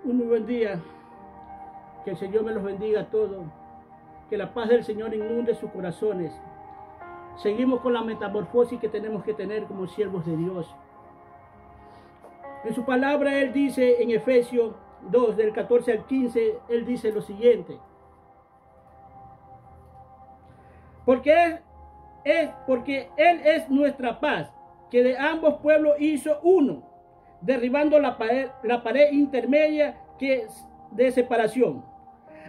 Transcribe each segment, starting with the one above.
Un muy buen día. Que el Señor me los bendiga a todos. Que la paz del Señor inunde sus corazones. Seguimos con la metamorfosis que tenemos que tener como siervos de Dios. En su palabra Él dice en Efesios 2, del 14 al 15, Él dice lo siguiente. Porque Él es nuestra paz, que de ambos pueblos hizo uno, derribando la pared intermedia que es de separación,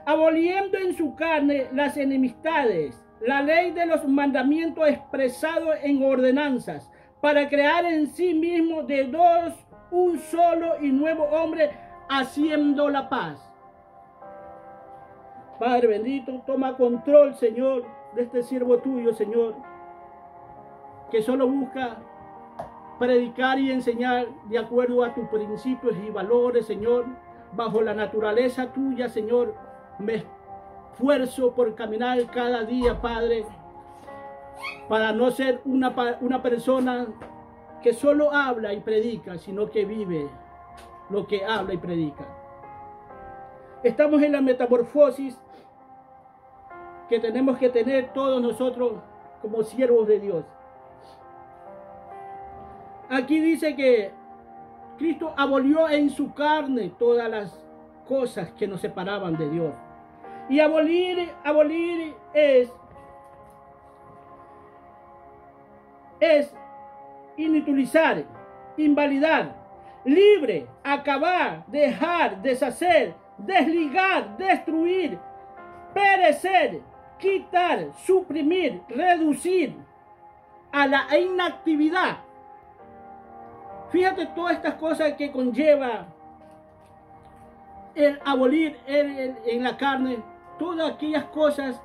aboliendo en su carne las enemistades, la ley de los mandamientos expresados en ordenanzas, para crear en sí mismo de dos un solo y nuevo hombre, haciendo la paz. Padre bendito, toma control, Señor, de este siervo tuyo, Señor, que solo busca predicar y enseñar de acuerdo a tus principios y valores, Señor, bajo la naturaleza tuya, Señor. Me esfuerzo por caminar cada día, Padre, para no ser una persona que solo habla y predica, sino que vive lo que habla y predica. Estamos en la metamorfosis que tenemos que tener todos nosotros como siervos de Dios. Aquí dice que Cristo abolió en su carne todas las cosas que nos separaban de Dios. Y abolir es inutilizar, invalidar, libre, acabar, dejar, deshacer, desligar, destruir, perecer, quitar, suprimir, reducir a la inactividad. Fíjate todas estas cosas que conlleva el abolir en la carne, todas aquellas cosas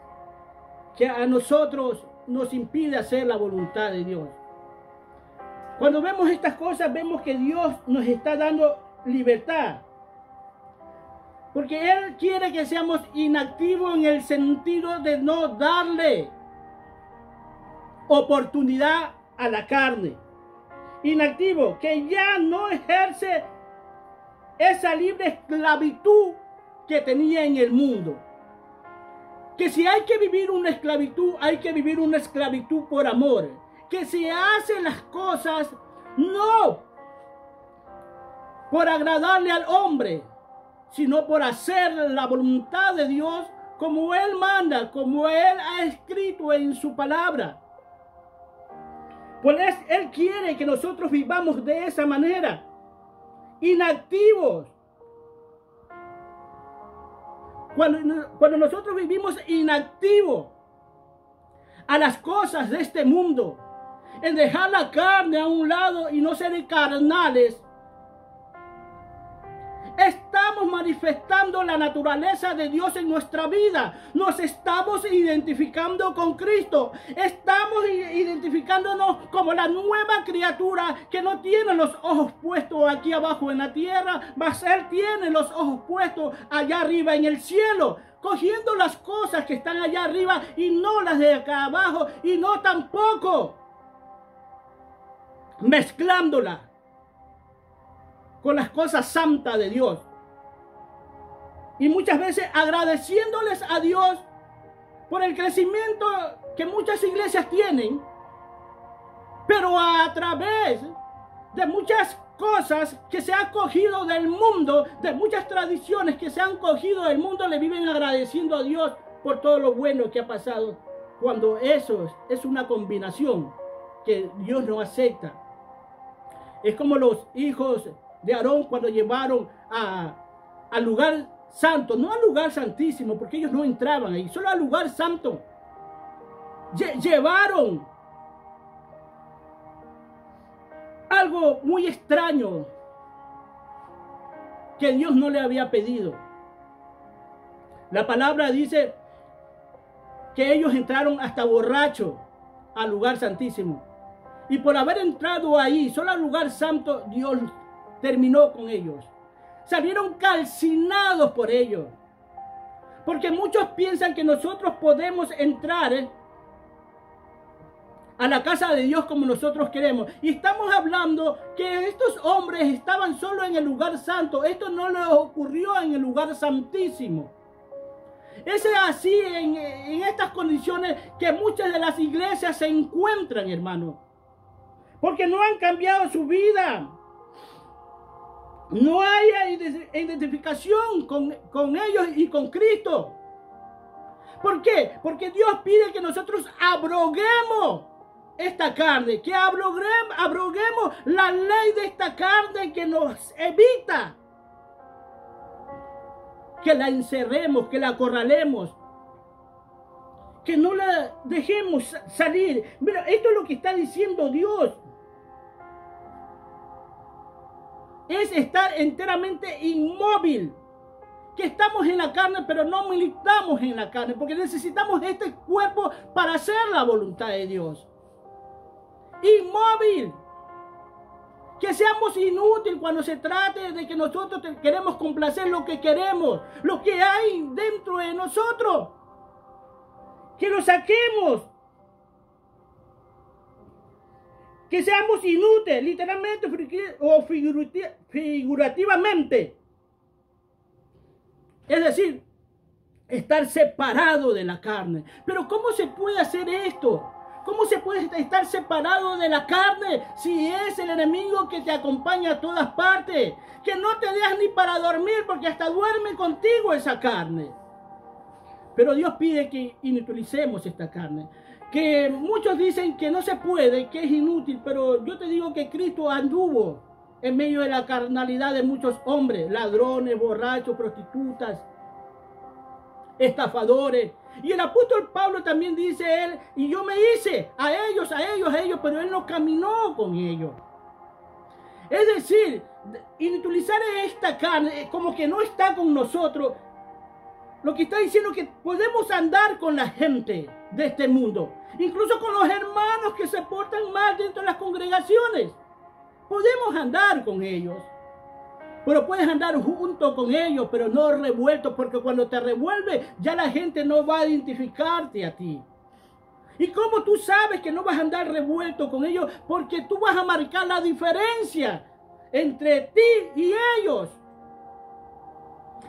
que a nosotros nos impide hacer la voluntad de Dios. Cuando vemos estas cosas, vemos que Dios nos está dando libertad. Porque Él quiere que seamos inactivos en el sentido de no darle oportunidad a la carne. Inactivo, que ya no ejerce esa libre esclavitud que tenía en el mundo. Que si hay que vivir una esclavitud, hay que vivir una esclavitud por amor. Que se hacen las cosas no por agradarle al hombre, sino por hacer la voluntad de Dios como Él manda, como Él ha escrito en su palabra. Pues Él quiere que nosotros vivamos de esa manera, inactivos. Cuando nosotros vivimos inactivos a las cosas de este mundo, en dejar la carne a un lado y no ser carnales, estamos manifestando la naturaleza de Dios en nuestra vida. Nos estamos identificando con Cristo. Estamos identificándonos como la nueva criatura que no tiene los ojos puestos aquí abajo en la tierra, mas Él tiene los ojos puestos allá arriba en el cielo, cogiendo las cosas que están allá arriba y no las de acá abajo, y no tampoco mezclándolas con las cosas santas de Dios. Y muchas veces agradeciéndoles a Dios por el crecimiento que muchas iglesias tienen, pero a través de muchas cosas que se han cogido del mundo, de muchas tradiciones que se han cogido del mundo, le viven agradeciendo a Dios por todo lo bueno que ha pasado, cuando eso es una combinación que Dios no acepta. Es como los hijos de Aarón cuando llevaron al lugar santo, no al lugar santísimo, porque ellos no entraban ahí, solo al lugar santo. Llevaron algo muy extraño que Dios no le había pedido. La palabra dice que ellos entraron hasta borrachos al lugar santísimo. Y por haber entrado ahí, solo al lugar santo, Dios terminó con ellos. Salieron calcinados por ellos. Porque muchos piensan que nosotros podemos entrar a la casa de Dios como nosotros queremos. Y estamos hablando que estos hombres estaban solo en el lugar santo. Esto no les ocurrió en el lugar santísimo. Es así en estas condiciones que muchas de las iglesias se encuentran, hermano. Porque no han cambiado su vida. No hay identificación con ellos y con Cristo. ¿Por qué? Porque Dios pide que nosotros abroguemos esta carne, que abroguemos la ley de esta carne que nos evita que la encerremos, que la acorralemos, que no la dejemos salir. Mira, esto es lo que está diciendo Dios. Es estar enteramente inmóvil. Que estamos en la carne, pero no militamos en la carne, porque necesitamos este cuerpo para hacer la voluntad de Dios. Inmóvil. Que seamos inútiles cuando se trate de que nosotros queremos complacer lo que queremos, lo que hay dentro de nosotros. Que lo saquemos. Que seamos inútiles, literalmente o figurativamente. Es decir, estar separado de la carne. Pero ¿cómo se puede hacer esto? ¿Cómo se puede estar separado de la carne si es el enemigo que te acompaña a todas partes? Que no te dejas ni para dormir porque hasta duerme contigo esa carne. Pero Dios pide que inutilicemos esta carne. Que muchos dicen que no se puede, que es inútil, pero yo te digo que Cristo anduvo en medio de la carnalidad de muchos hombres, ladrones, borrachos, prostitutas, estafadores. Y el apóstol Pablo también dice él, y yo me hice a ellos, pero él no caminó con ellos. Es decir, inutilizar esta carne como que no está con nosotros. Lo que está diciendo es que podemos andar con la gente de este mundo, incluso con los hermanos que se portan mal dentro de las congregaciones. Podemos andar con ellos, pero puedes andar junto con ellos, pero no revuelto, porque cuando te revuelve ya la gente no va a identificarte a ti. ¿Y cómo tú sabes que no vas a andar revuelto con ellos? Porque tú vas a marcar la diferencia entre ti y ellos.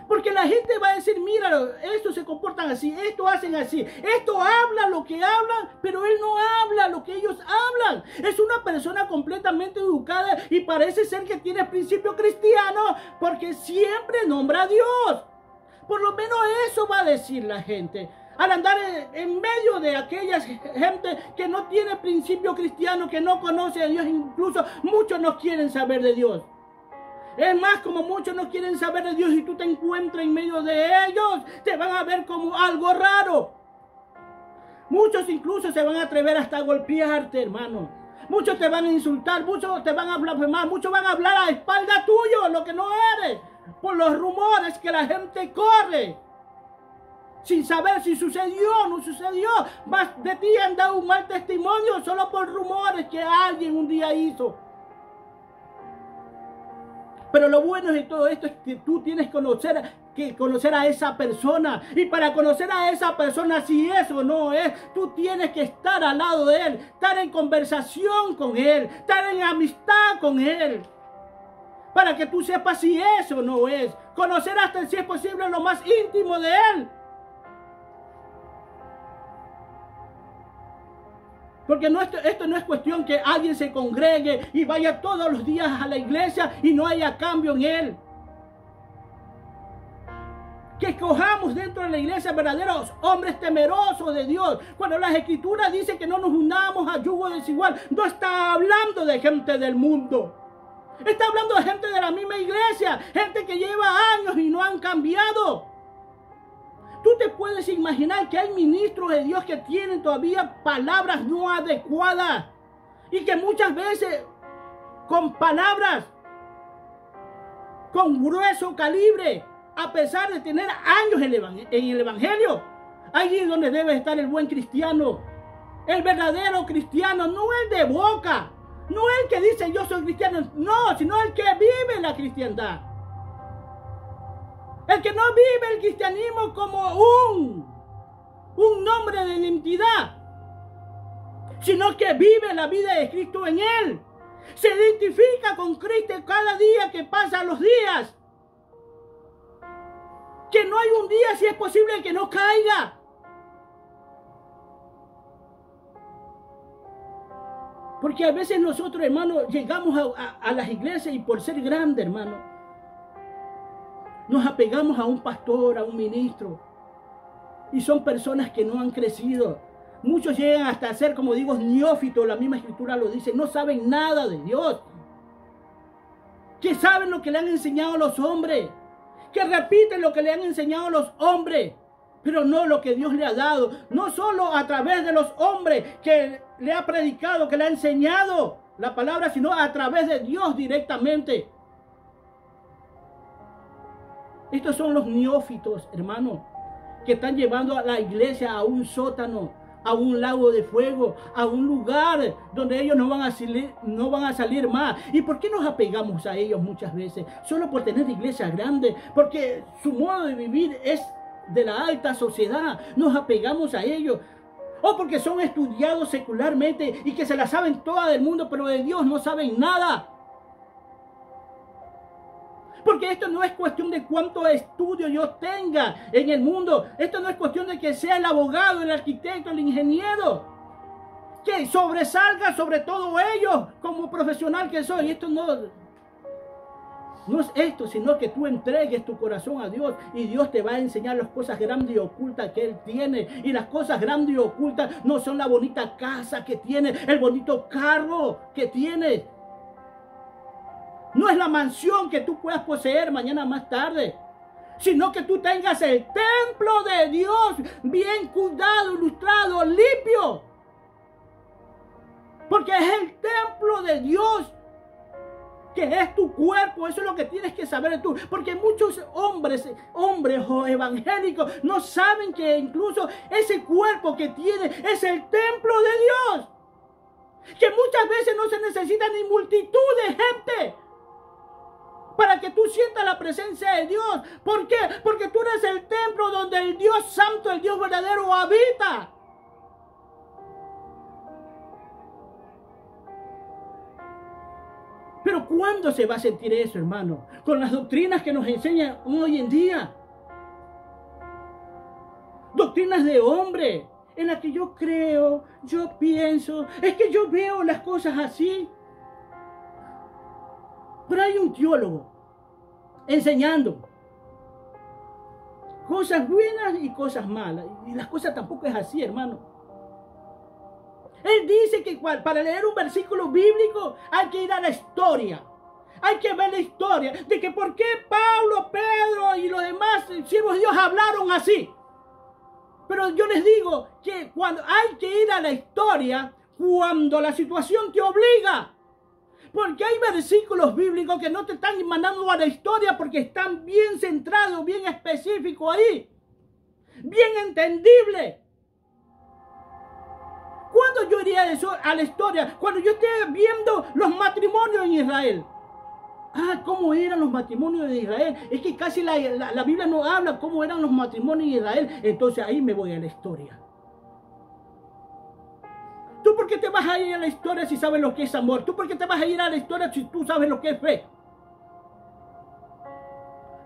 Porque la gente va a decir, mira, estos se comportan así, estos hacen así, esto habla lo que hablan, pero él no habla lo que ellos hablan. Es una persona completamente educada y parece ser que tiene principio cristiano porque siempre nombra a Dios. Por lo menos eso va a decir la gente. Al andar en medio de aquella gente que no tiene principio cristiano, que no conoce a Dios, incluso muchos no quieren saber de Dios. Es más, como muchos no quieren saber de Dios y tú te encuentras en medio de ellos, te van a ver como algo raro. Muchos incluso se van a atrever hasta a golpearte, hermano. Muchos te van a insultar, muchos te van a blasfemar, muchos van a hablar a espalda tuyo, lo que no eres, por los rumores que la gente corre, sin saber si sucedió o no sucedió. Más de ti han dado un mal testimonio solo por rumores que alguien un día hizo. Pero lo bueno de todo esto es que tú tienes que conocer a esa persona. Y para conocer a esa persona, si es o no es, tú tienes que estar al lado de él, estar en conversación con él, estar en amistad con él. Para que tú sepas si es o no es. Conocer hasta, si es posible, lo más íntimo de él. Porque esto no es cuestión que alguien se congregue y vaya todos los días a la iglesia y no haya cambio en él. Que escojamos dentro de la iglesia verdaderos hombres temerosos de Dios. Cuando las escrituras dicen que no nos unamos a yugo desigual, no está hablando de gente del mundo. Está hablando de gente de la misma iglesia, gente que lleva años y no han cambiado. Tú te puedes imaginar que hay ministros de Dios que tienen todavía palabras no adecuadas y que muchas veces con palabras con grueso calibre, a pesar de tener años en el evangelio, allí es donde debe estar el buen cristiano, el verdadero cristiano, no el de boca, no el que dice yo soy cristiano, no, sino el que vive la cristiandad. El que no vive el cristianismo como un nombre de identidad, sino que vive la vida de Cristo en él. Se identifica con Cristo cada día que pasan los días. Que no hay un día, si es posible, que no caiga. Porque a veces nosotros, hermanos, llegamos a las iglesias y por ser grande, hermano, nos apegamos a un pastor, a un ministro. Y son personas que no han crecido. Muchos llegan hasta ser, como digo, neófitos. La misma escritura lo dice. No saben nada de Dios. Que saben lo que le han enseñado los hombres. Que repiten lo que le han enseñado los hombres. Pero no lo que Dios le ha dado. No solo a través de los hombres que le ha predicado, que le ha enseñado la palabra, sino a través de Dios directamente. Estos son los neófitos, hermano, que están llevando a la iglesia a un sótano, a un lago de fuego, a un lugar donde ellos no van a salir más. ¿Y por qué nos apegamos a ellos muchas veces? Solo por tener iglesia grande, porque su modo de vivir es de la alta sociedad. Nos apegamos a ellos. O porque son estudiados secularmente y que se la saben toda del mundo, pero de Dios no saben nada. Porque esto no es cuestión de cuánto estudio yo tenga en el mundo. Esto no es cuestión de que sea el abogado, el arquitecto, el ingeniero. Que sobresalga sobre todo ellos como profesional que soy. Esto no es esto, sino que tú entregues tu corazón a Dios. Y Dios te va a enseñar las cosas grandes y ocultas que Él tiene. Y las cosas grandes y ocultas no son la bonita casa que tiene, el bonito carro que tiene. No es la mansión que tú puedas poseer mañana más tarde, sino que tú tengas el templo de Dios bien cuidado, ilustrado, limpio. Porque es el templo de Dios que es tu cuerpo. Eso es lo que tienes que saber tú. Porque muchos hombres o evangélicos no saben que incluso ese cuerpo que tiene es el templo de Dios. Que muchas veces no se necesita ni multitud de gente para que tú sientas la presencia de Dios. ¿Por qué? Porque tú eres el templo donde el Dios santo, el Dios verdadero habita. Pero ¿cuándo se va a sentir eso, hermano? Con las doctrinas que nos enseñan hoy en día. Doctrinas de hombre, en las que yo creo, yo pienso, es que yo veo las cosas así. Pero hay un teólogo enseñando cosas buenas y cosas malas. Y las cosas tampoco es así, hermano. Él dice que para leer un versículo bíblico hay que ir a la historia. Hay que ver la historia de que por qué Pablo, Pedro y los demás siervos de Dios hablaron así. Pero yo les digo que cuando hay que ir a la historia, cuando la situación te obliga. Porque hay versículos bíblicos que no te están mandando a la historia porque están bien centrados, bien específicos ahí. Bien entendible. ¿Cuándo yo iría a la historia? Cuando yo esté viendo los matrimonios en Israel. Ah, ¿cómo eran los matrimonios de Israel? Es que casi la Biblia no habla cómo eran los matrimonios en Israel. Entonces ahí me voy a la historia. ¿Tú por qué te vas a ir a la historia si sabes lo que es amor? ¿Tú por qué te vas a ir a la historia si tú sabes lo que es fe?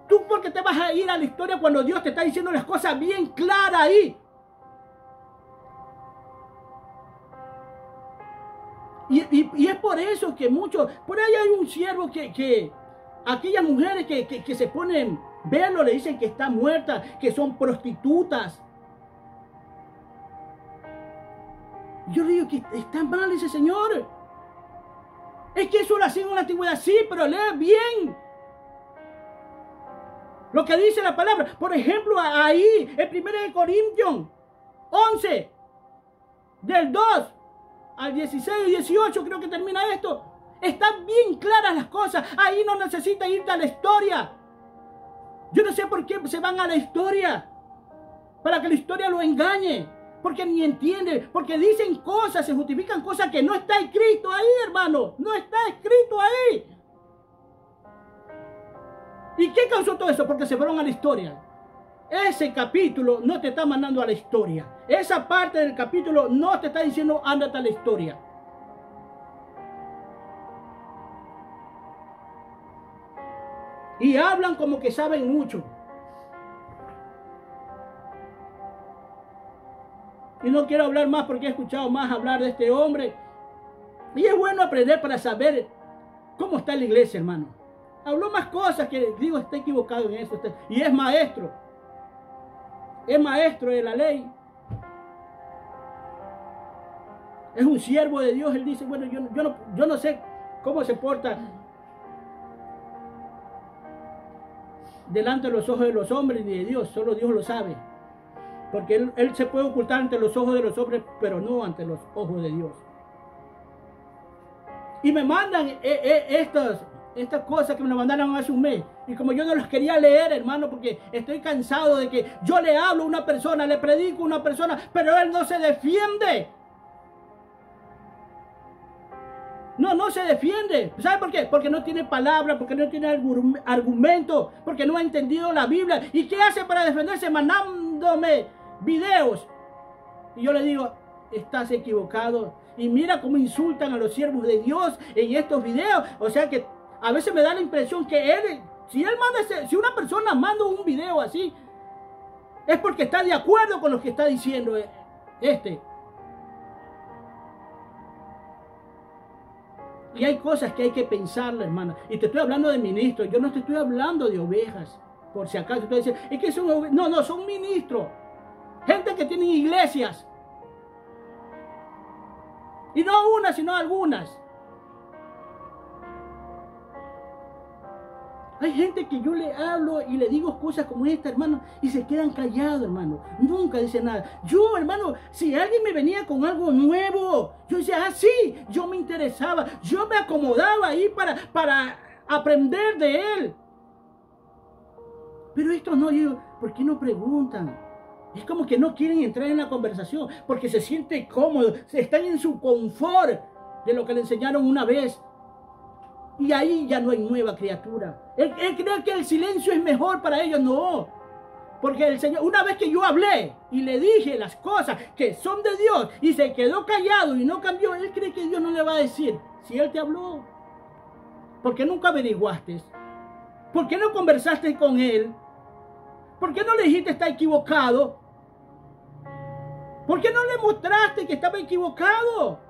¿Tú por qué te vas a ir a la historia cuando Dios te está diciendo las cosas bien claras ahí? Y es por eso que muchos, por ahí hay un siervo que aquellas mujeres que se ponen velo le dicen que está muerta, que son prostitutas. Yo le digo que está mal ese señor. Es que eso lo hacían en la antigüedad, sí, pero lee bien lo que dice la palabra. Por ejemplo, ahí, en 1 Corintios 11, del 2 al 16 y 18, creo que termina esto. Están bien claras las cosas. Ahí no necesita irte a la historia. Yo no sé por qué se van a la historia. Para que la historia lo engañe. Porque ni entiende, porque dicen cosas, se justifican cosas que no está escrito ahí, hermano. No está escrito ahí. ¿Y qué causó todo eso? Porque se fueron a la historia. ese capítulo no te está mandando a la historia. Esa parte del capítulo no te está diciendo ándate a la historia. Y hablan como que saben mucho. Y no quiero hablar más porque he escuchado más hablar de este hombre. Y es bueno aprender para saber cómo está la iglesia, hermano. Habló más cosas que digo, está equivocado en eso. Y es maestro. Es maestro de la ley. Es un siervo de Dios. Él dice, bueno, yo no sé cómo se porta delante de los ojos de los hombres ni de Dios. Solo Dios lo sabe. Porque él se puede ocultar ante los ojos de los hombres, pero no ante los ojos de Dios. Y me mandan estas cosas que me mandaron hace un mes. Y como yo no las quería leer, hermano, porque estoy cansado de que yo le hablo a una persona, le predico a una persona, pero él no se defiende. No se defiende. ¿Sabe por qué? Porque no tiene palabra, porque no tiene argumento, porque no ha entendido la Biblia. ¿Y qué hace para defenderse? Mandándome videos. Y yo le digo, estás equivocado. Y mira cómo insultan a los siervos de Dios en estos videos. O sea que a veces me da la impresión que si una persona manda un video así, es porque está de acuerdo con lo que está diciendo Y hay cosas que hay que pensarle, hermano. Y te estoy hablando de ministros. Yo no te estoy hablando de ovejas. Por si acaso tú dices, es que son ovejas. No, son ministros. Gente que tienen iglesias. Y no unas, sino algunas. Hay gente que yo le hablo y le digo cosas como esta, hermano, y se quedan callados, hermano. Nunca dicen nada. Yo, hermano, si alguien me venía con algo nuevo, yo decía, sí, yo me interesaba. Yo me acomodaba ahí para aprender de él. Pero esto no, yo, ¿por qué no preguntan? Es como que no quieren entrar en la conversación porque se sienten cómodos, están en su confort de lo que le enseñaron una vez. Y ahí ya no hay nueva criatura. Él cree que el silencio es mejor para ellos. No. Porque el Señor, una vez que yo hablé y le dije las cosas que son de Dios y se quedó callado y no cambió, él cree que Dios no le va a decir. Si él te habló, ¿por qué nunca averiguaste? ¿Por qué no conversaste con él? ¿Por qué no le dijiste está equivocado? ¿Por qué no le mostraste que estaba equivocado?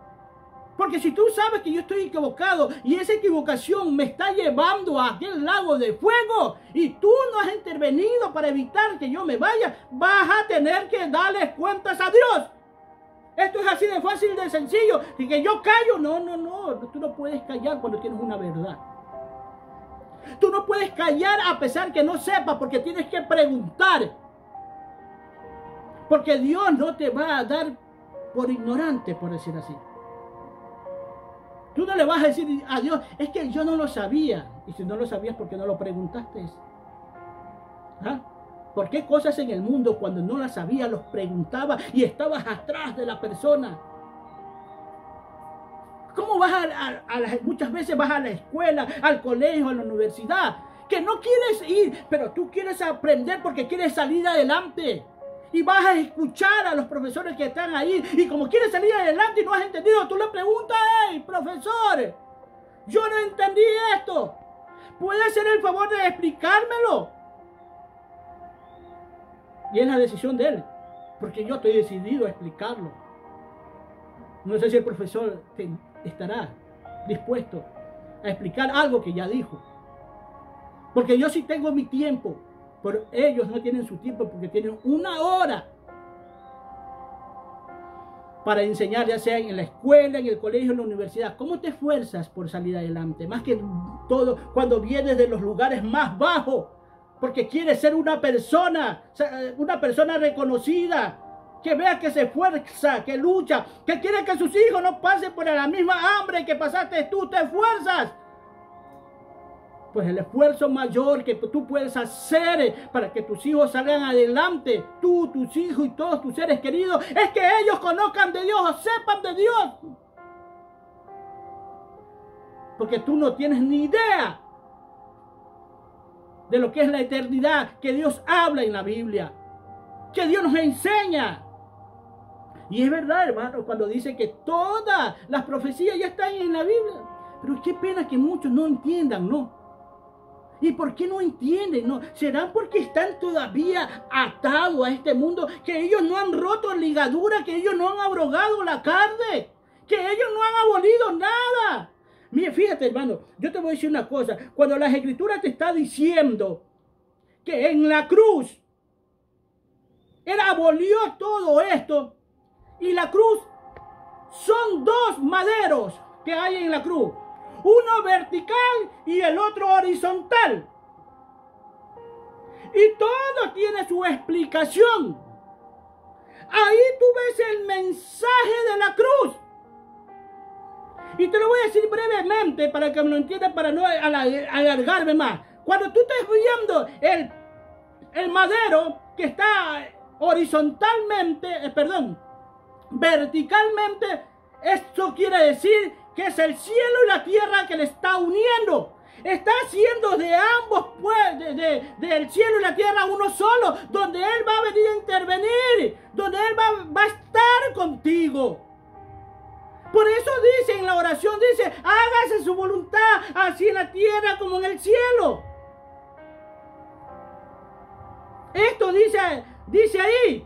Porque si tú sabes que yo estoy equivocado y esa equivocación me está llevando a aquel lago de fuego y tú no has intervenido para evitar que yo me vaya, vas a tener que darles cuentas a Dios. Esto es así de fácil, de sencillo. Y que yo callo, no. Tú no puedes callar cuando tienes una verdad. Tú no puedes callar a pesar que no sepas, porque tienes que preguntar. Porque Dios no te va a dar por ignorante, por decir así. Tú no le vas a decir a Dios, es que yo no lo sabía. Y si no lo sabías, ¿por qué no lo preguntaste? ¿Ah? ¿Por qué cosas en el mundo cuando no las sabías los preguntaba y estabas atrás de la persona? ¿Cómo vas muchas veces vas a la escuela, al colegio, a la universidad, que no quieres ir, pero tú quieres aprender porque quieres salir adelante? Y vas a escuchar a los profesores que están ahí. Y como quieres salir adelante y no has entendido, tú le preguntas, hey, profesor, yo no entendí esto. ¿Puede hacer el favor de explicármelo? Y es la decisión de él. Porque yo estoy decidido a explicarlo. No sé si el profesor estará dispuesto a explicar algo que ya dijo. Porque yo sí tengo mi tiempo. Pero ellos no tienen su tiempo porque tienen una hora para enseñar, ya sea en la escuela, en el colegio, en la universidad. ¿Cómo te esfuerzas por salir adelante? Más que todo cuando vienes de los lugares más bajos, porque quieres ser una persona reconocida, que vea que se esfuerza, que lucha, que quiere que sus hijos no pasen por la misma hambre que pasaste tú. Te esfuerzas. Pues el esfuerzo mayor que tú puedes hacer para que tus hijos salgan adelante, tú, tus hijos y todos tus seres queridos, es que ellos conozcan de Dios o sepan de Dios. Porque tú no tienes ni idea de lo que es la eternidad, que Dios habla en la Biblia, que Dios nos enseña. Y es verdad, hermano, cuando dice que todas las profecías ya están en la Biblia. Pero qué pena que muchos no entiendan, ¿no? ¿Y por qué no entienden? ¿No? ¿Será porque están todavía atados a este mundo? Que ellos no han roto ligadura, que ellos no han abrogado la carne, que ellos no han abolido nada. Mire, fíjate, hermano, yo te voy a decir una cosa. Cuando las Escrituras te está diciendo que en la cruz Él abolió todo esto, y la cruz son dos maderos que hay en la cruz. Uno vertical y el otro horizontal. Y todo tiene su explicación. Ahí tú ves el mensaje de la cruz. Y te lo voy a decir brevemente para que me lo entiendas, para no alargarme más. Cuando tú estás viendo el madero que está verticalmente, esto quiere decir que es el cielo y la tierra que le está uniendo. Está haciendo de ambos, del cielo y la tierra uno solo, donde Él va a venir a intervenir, donde Él va a estar contigo. Por eso dice en la oración, dice, hágase su voluntad, así en la tierra como en el cielo. Esto dice ahí.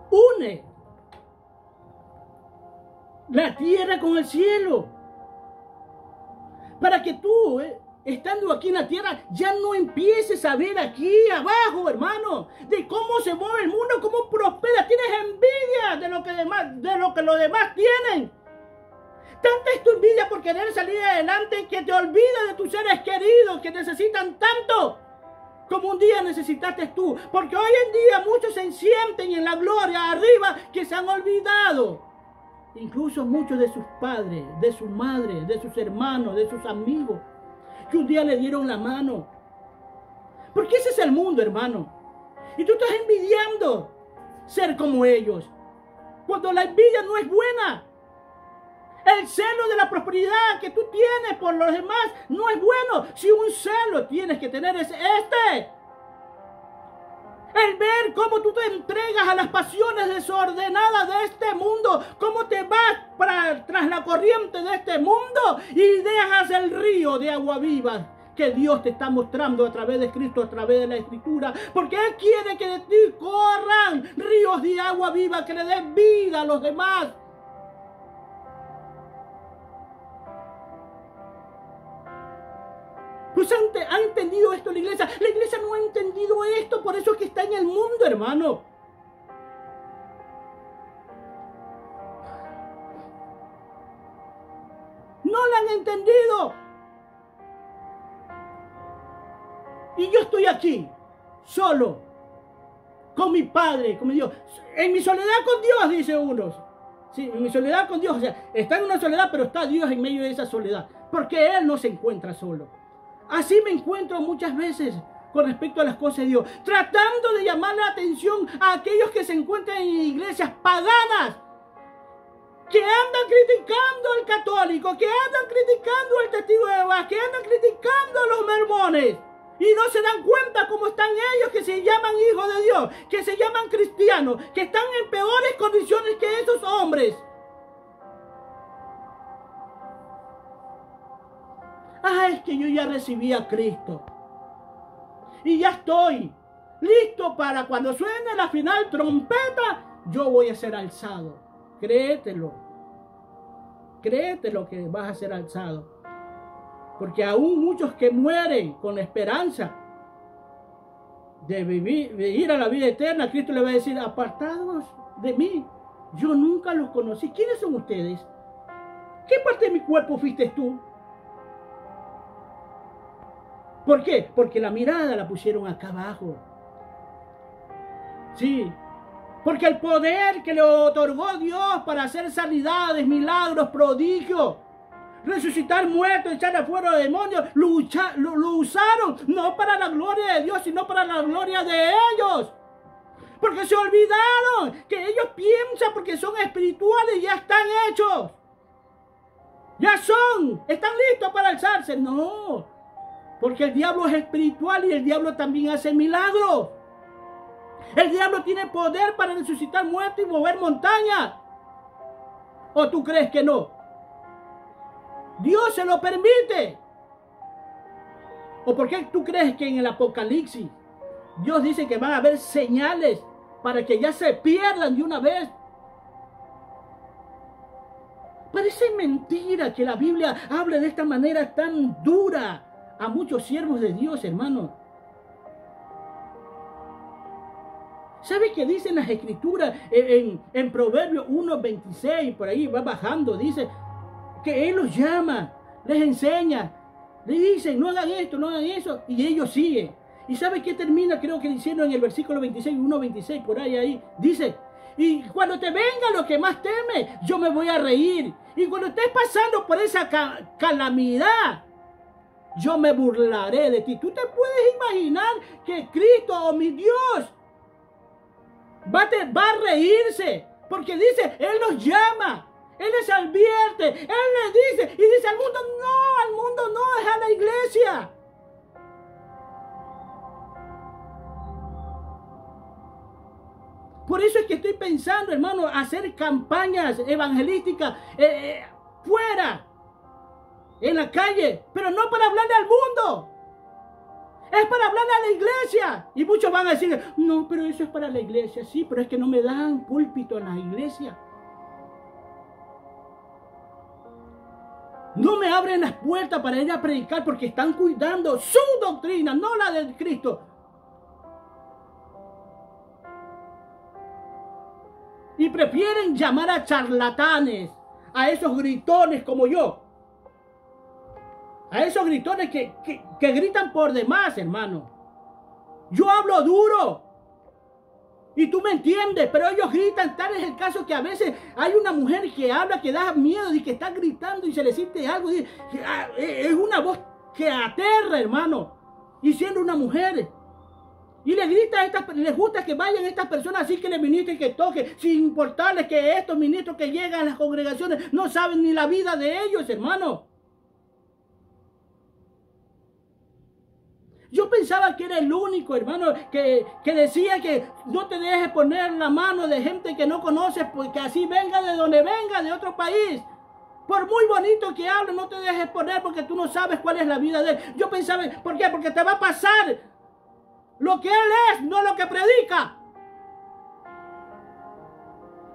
Une la tierra con el cielo, para que tú, estando aquí en la tierra, ya no empieces a ver aquí abajo, hermano, de cómo se mueve el mundo, cómo prospera. Tienes envidia de lo que los demás tienen. Tanta es tu envidia por querer salir adelante que te olvidas de tus seres queridos que necesitan tanto como un día necesitaste tú. Porque hoy en día muchos se sienten en la gloria arriba que se han olvidado. Incluso muchos de sus padres, de su madre, de sus hermanos, de sus amigos, que un día le dieron la mano. Porque ese es el mundo, hermano. Y tú estás envidiando ser como ellos, cuando la envidia no es buena. El celo de la prosperidad que tú tienes por los demás no es bueno. Si un celo tienes que tener es este. El ver cómo tú te entregas a las pasiones desordenadas de este mundo. Cómo te vas tras la corriente de este mundo y dejas el río de agua viva que Dios te está mostrando a través de Cristo, a través de la Escritura. Porque Él quiere que de ti corran ríos de agua viva que le den vida a los demás. Pues ha entendido esto la iglesia. La iglesia no ha entendido esto, por eso es que está en el mundo, hermano. No la han entendido. Y yo estoy aquí, solo, con mi Padre, con mi Dios. En mi soledad con Dios, dice unos. Sí, en mi soledad con Dios. O sea, está en una soledad, pero está Dios en medio de esa soledad. Porque Él no se encuentra solo. Así me encuentro muchas veces con respecto a las cosas de Dios, tratando de llamar la atención a aquellos que se encuentran en iglesias paganas, que andan criticando al católico, que andan criticando al testigo de Jehová, que andan criticando a los mormones, y no se dan cuenta cómo están ellos, que se llaman hijos de Dios, que se llaman cristianos, que están en peores condiciones que esos hombres. Es que yo ya recibí a Cristo. Y ya estoy listo para cuando suene la final trompeta, yo voy a ser alzado. Créetelo. Créetelo que vas a ser alzado. Porque aún muchos que mueren con la esperanza de ir a la vida eterna, Cristo le va a decir, apartados de mí, yo nunca los conocí. ¿Quiénes son ustedes? ¿Qué parte de mi cuerpo fuiste tú? ¿Por qué? Porque la mirada la pusieron acá abajo. Sí. Porque el poder que le otorgó Dios para hacer sanidades, milagros, prodigios, resucitar muertos, echar afuera a demonios, lo usaron no para la gloria de Dios, sino para la gloria de ellos. Porque se olvidaron que ellos piensan porque son espirituales y ya están hechos. Ya están listos para alzarse. No, porque el diablo es espiritual y el diablo también hace milagros. El diablo tiene poder para resucitar muertos y mover montañas. ¿O tú crees que no? Dios se lo permite. ¿O por qué tú crees que en el Apocalipsis Dios dice que van a haber señales para que ya se pierdan de una vez? Parece mentira que la Biblia hable de esta manera tan dura a muchos siervos de Dios, hermano. ¿Sabe qué dicen las escrituras en Proverbios 1:26? Por ahí va bajando, dice que Él los llama, les enseña, le dicen no hagan esto, no hagan eso, y ellos siguen. ¿Y sabe qué termina? Creo que diciendo en el versículo 26, 1:26, por ahí, dice: y cuando te venga lo que más temes, yo me voy a reír. Y cuando estés pasando por esa calamidad, yo me burlaré de ti. ¿Tú te puedes imaginar que Cristo, mi Dios, va a reírse? Porque dice, Él los llama, Él les advierte, Él les dice, y dice al mundo no, es a la iglesia. Por eso es que estoy pensando, hermano, hacer campañas evangelísticas fuera, en la calle, pero no para hablarle al mundo. Es para hablarle a la iglesia. Y muchos van a decir, no, pero eso es para la iglesia. Sí, pero es que no me dan púlpito en la iglesia. No me abren las puertas para ir a predicar porque están cuidando su doctrina, no la de Cristo. Y prefieren llamar a charlatanes, a esos gritones como yo. A esos gritones que gritan por demás, hermano. Yo hablo duro. Y tú me entiendes, pero ellos gritan. Tal es el caso que a veces hay una mujer que habla, que da miedo y que está gritando y se le siente algo. Es una voz que aterra, hermano. Y siendo una mujer. Y les gusta que vayan estas personas así, que les ministren, que toquen, sin importarles que estos ministros que llegan a las congregaciones no saben ni la vida de ellos, hermano. Yo pensaba que era el único, hermano, que decía que no te dejes poner la mano de gente que no conoces, porque así venga de donde venga, de otro país. Por muy bonito que hable, no te dejes poner porque tú no sabes cuál es la vida de él. Yo pensaba, ¿por qué? Porque te va a pasar lo que él es, no lo que predica.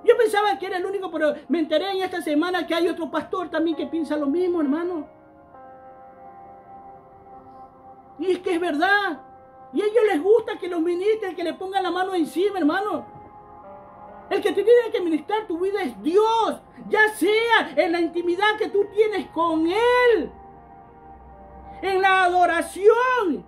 Yo pensaba que era el único, pero me enteré en esta semana que hay otro pastor también que piensa lo mismo, hermano. Y es que es verdad. Y a ellos les gusta que los ministren, que le pongan la mano encima, hermano. El que te tiene que ministrar tu vida es Dios. Ya sea en la intimidad que tú tienes con Él. En la adoración.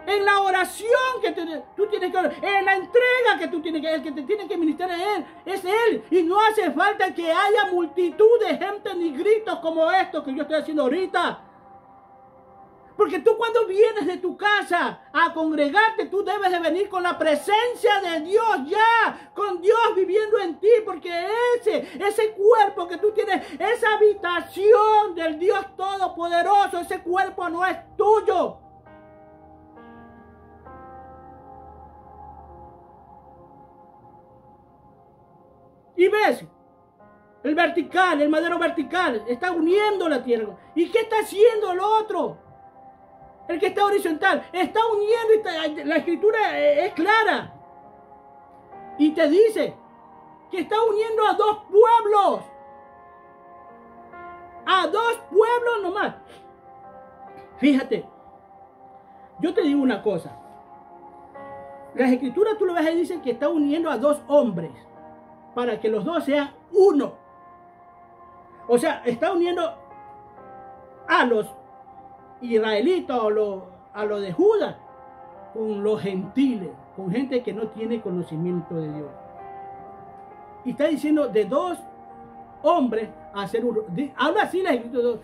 En la oración que tú tienes que orar. En la entrega que tú tienes que... El que te tiene que ministrar a Él es Él. Y no hace falta que haya multitud de gente ni gritos como estos que yo estoy haciendo ahorita. Porque tú cuando vienes de tu casa a congregarte, tú debes de venir con la presencia de Dios ya, con Dios viviendo en ti, porque ese cuerpo que tú tienes, esa habitación del Dios Todopoderoso, ese cuerpo no es tuyo. Y ves, el vertical, el madero vertical, está uniendo la tierra. ¿Y qué está haciendo el otro? El que está horizontal, está uniendo, la escritura es clara. Y te dice que está uniendo a dos pueblos. A dos pueblos nomás. Fíjate, yo te digo una cosa. Las escrituras tú lo ves y dicen que está uniendo a dos hombres para que los dos sean uno. O sea, está uniendo a los israelitas a los de Judá con los gentiles, con gente que no tiene conocimiento de Dios. Y está diciendo de dos hombres a ser uno. Habla así la escritura.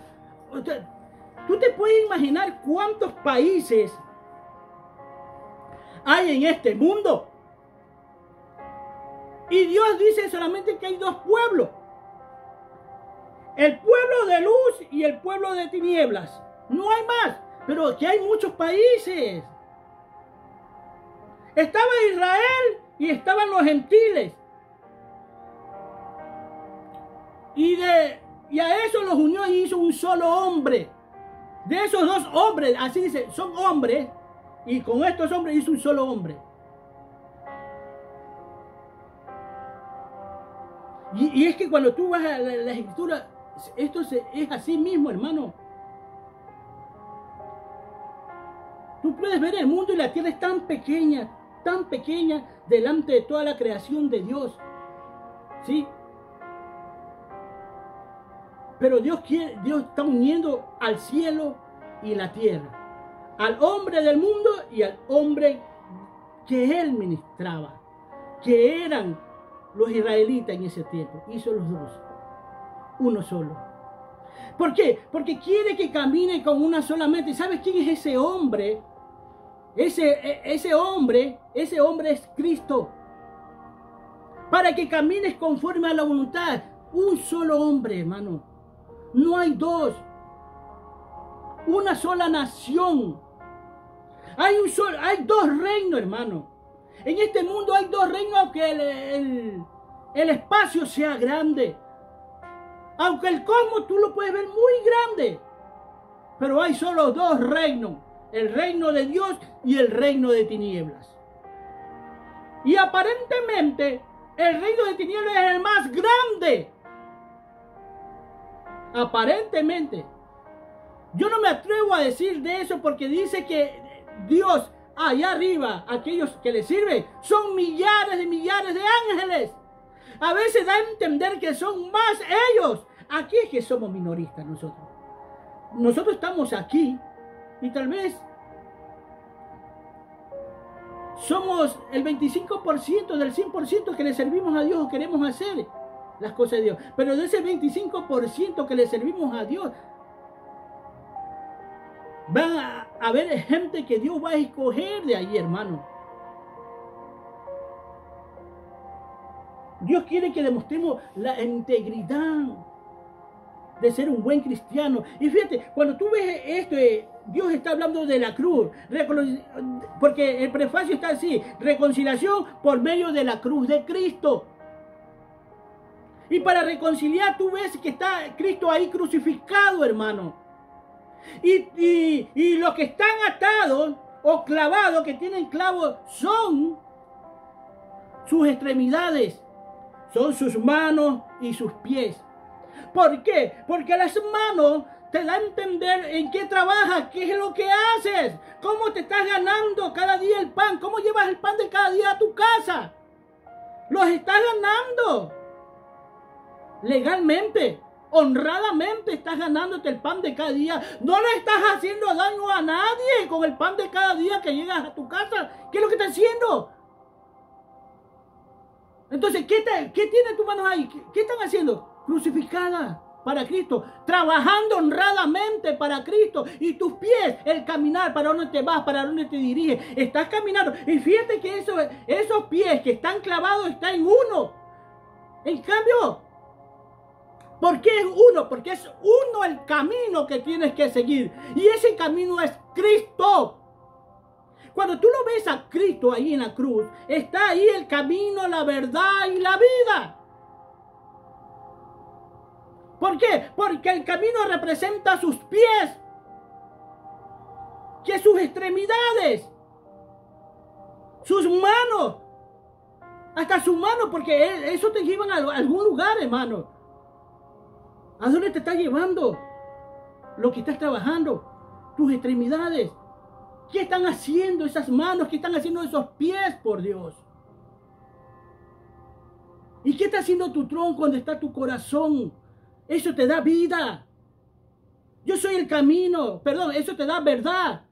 ¿Tú te puedes imaginar cuántos países hay en este mundo? Y Dios dice solamente que hay dos pueblos. El pueblo de luz y el pueblo de tinieblas. No hay más. Pero aquí hay muchos países. Estaba Israel y estaban los gentiles. Y a eso los unió y hizo un solo hombre. De esos dos hombres, así dice, son hombres. Y con estos hombres hizo un solo hombre. Y es que cuando tú vas a la escritura, esto es así mismo, hermano. Tú puedes ver el mundo y la tierra es tan pequeña delante de toda la creación de Dios. ¿Sí? Pero Dios está uniendo al cielo y la tierra, al hombre del mundo y al hombre que él ministraba, que eran los israelitas en ese tiempo. Hizo los dos, uno solo. ¿Por qué? Porque quiere que camine con una sola mente. ¿Sabes quién es ese hombre? Ese hombre es Cristo. Para que camines conforme a la voluntad. Un solo hombre, hermano. No hay dos. Una sola nación. Hay dos reinos, hermano. En este mundo hay dos reinos, aunque el espacio sea grande. Aunque el cosmos tú lo puedes ver muy grande. Pero hay solo dos reinos. El reino de Dios y el reino de tinieblas. Y aparentemente el reino de tinieblas es el más grande. Aparentemente. Yo no me atrevo a decir de eso porque dice que Dios allá arriba, aquellos que le sirven, son millares de ángeles. A veces da a entender que son más ellos. Aquí es que somos minoristas nosotros. Nosotros estamos aquí y tal vez somos el 25% del 100% que le servimos a Dios o queremos hacer las cosas de Dios. Pero de ese 25% que le servimos a Dios, van a haber gente que Dios va a escoger de ahí, hermano. Dios quiere que demostremos la integridad de ser un buen cristiano. Y fíjate, cuando tú ves esto, Dios está hablando de la cruz, porque el prefacio está así: reconciliación por medio de la cruz de Cristo. Y para reconciliar tú ves que está Cristo ahí crucificado, hermano. Y los que están atados o clavados, que tienen clavos, son sus extremidades, son sus manos y sus pies. ¿Por qué? Porque las manos te dan a entender en qué trabajas, qué es lo que haces, cómo te estás ganando cada día el pan, cómo llevas el pan de cada día a tu casa. Los estás ganando legalmente, honradamente estás ganándote el pan de cada día. No le estás haciendo daño a nadie con el pan de cada día que llegas a tu casa. ¿Qué es lo que estás haciendo? Entonces, ¿qué tiene tus manos ahí? ¿Qué están haciendo? Crucificada para Cristo, trabajando honradamente para Cristo. Y tus pies, el caminar, para dónde te vas, para dónde te diriges, estás caminando. Y fíjate que esos pies que están clavados están en uno. En cambio, ¿por qué es uno? Porque es uno el camino que tienes que seguir. Y ese camino es Cristo. Cuando tú lo ves a Cristo ahí en la cruz, está ahí el camino, la verdad y la vida. ¿Por qué? Porque el camino representa sus pies, que sus extremidades, sus manos, hasta sus manos, porque eso te llevan a algún lugar, hermano. ¿A dónde te está llevando lo que estás trabajando? Tus extremidades. ¿Qué están haciendo esas manos? ¿Qué están haciendo esos pies, por Dios? ¿Y qué está haciendo tu tronco donde está tu corazón? Eso te da vida. Yo soy el camino. Perdón, eso te da verdad.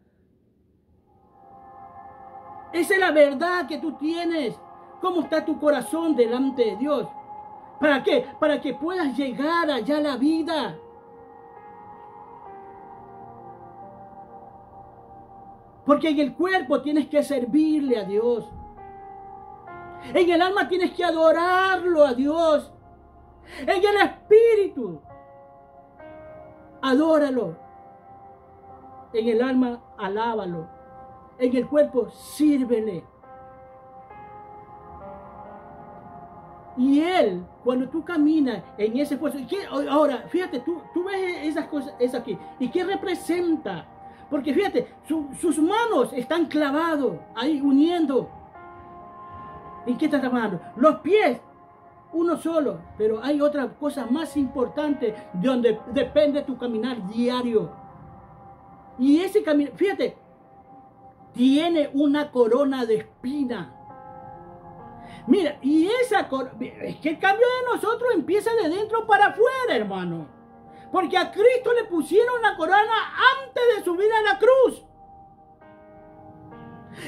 Esa es la verdad que tú tienes. ¿Cómo está tu corazón delante de Dios? ¿Para qué? Para que puedas llegar allá a la vida. Porque en el cuerpo tienes que servirle a Dios. En el alma tienes que adorarlo a Dios. En el espíritu adóralo. En el alma, alábalo. En el cuerpo, sírvele. Y Él, cuando tú caminas en ese esfuerzo, ahora, fíjate, tú ves esas cosas, eso aquí, ¿y qué representa? Porque fíjate, sus manos están clavados ahí, uniendo. ¿En qué está trabajando? Los pies, uno solo, pero hay otra cosa más importante de donde depende tu caminar diario. Y ese camino, fíjate, tiene una corona de espina. Mira, y esa corona, es que el cambio de nosotros empieza de dentro para afuera, hermano. Porque a Cristo le pusieron la corona antes de subir a la cruz.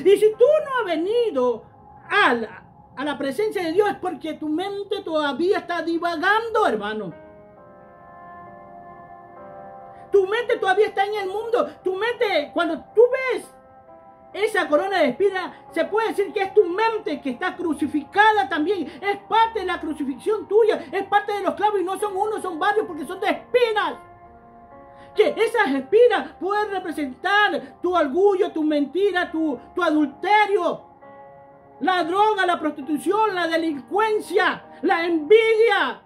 Y si tú no has venido a la presencia de Dios, es porque tu mente todavía está divagando, hermano. Tu mente todavía está en el mundo. Tu mente, cuando tú ves esa corona de espinas, se puede decir que es tu mente que está crucificada también. Es parte de la crucifixión tuya. Es parte de los clavos y no son uno, son varios porque son de espinas. Que esas espinas pueden representar tu orgullo, tu mentira, tu adulterio, la droga, la prostitución, la delincuencia, la envidia.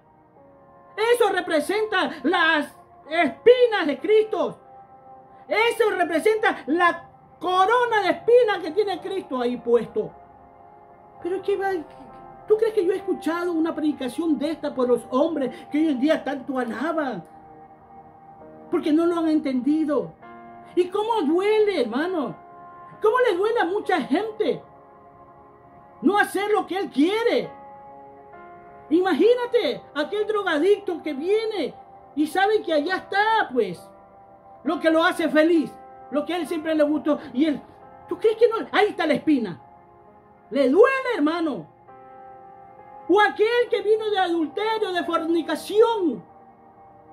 Eso representa las espinas de Cristo. Eso representa la corona de espinas que tiene Cristo ahí puesto. Pero ¿tú crees que yo he escuchado una predicación de esta por los hombres que hoy en día tanto alaban? Porque no lo han entendido. ¿Y cómo duele, hermano? ¿Cómo le duele a mucha gente no hacer lo que él quiere? Imagínate aquel drogadicto que viene y sabe que allá está, pues, lo que lo hace feliz, lo que a él siempre le gustó. Y él, ¿tú crees que no? Ahí está la espina. Le duele, hermano. O aquel que vino de adulterio, de fornicación,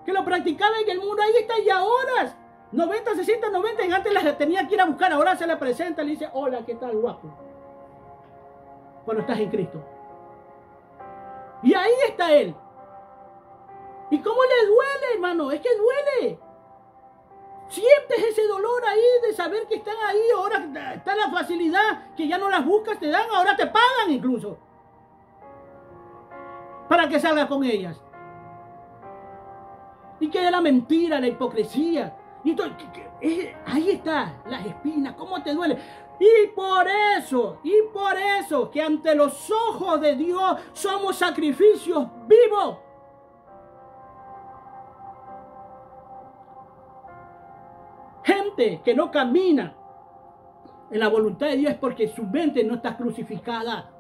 que lo practicaba en el mundo, ahí está, y ahora 90, 60, 90, y antes la tenía que ir a buscar, ahora se le presenta y le dice, hola, ¿qué tal, guapo? Cuando estás en Cristo. Y ahí está él. ¿Y cómo le duele, hermano? Es que duele. Sientes ese dolor ahí de saber que están ahí. Ahora está la facilidad que ya no las buscas, te dan, ahora te pagan incluso para que salgas con ellas. Y que es la mentira, la hipocresía. Y ahí está, las espinas, ¿cómo te duele? Y por eso, que ante los ojos de Dios somos sacrificios vivos. Gente que no camina en la voluntad de Dios es porque su mente no está crucificada.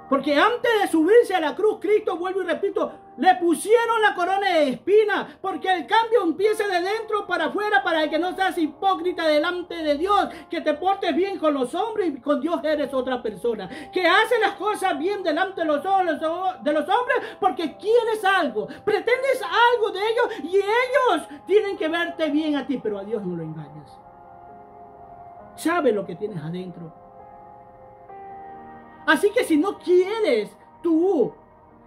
Porque antes de subirse a la cruz, Cristo, vuelvo y repito, le pusieron la corona de espinas. Porque el cambio empieza de dentro para afuera, para que no seas hipócrita delante de Dios. Que te portes bien con los hombres y con Dios eres otra persona. Que haces las cosas bien delante de los hombres porque quieres algo. Pretendes algo de ellos y ellos tienen que verte bien a ti. Pero a Dios no lo engañas. Sabe lo que tienes adentro. Así que si no quieres tú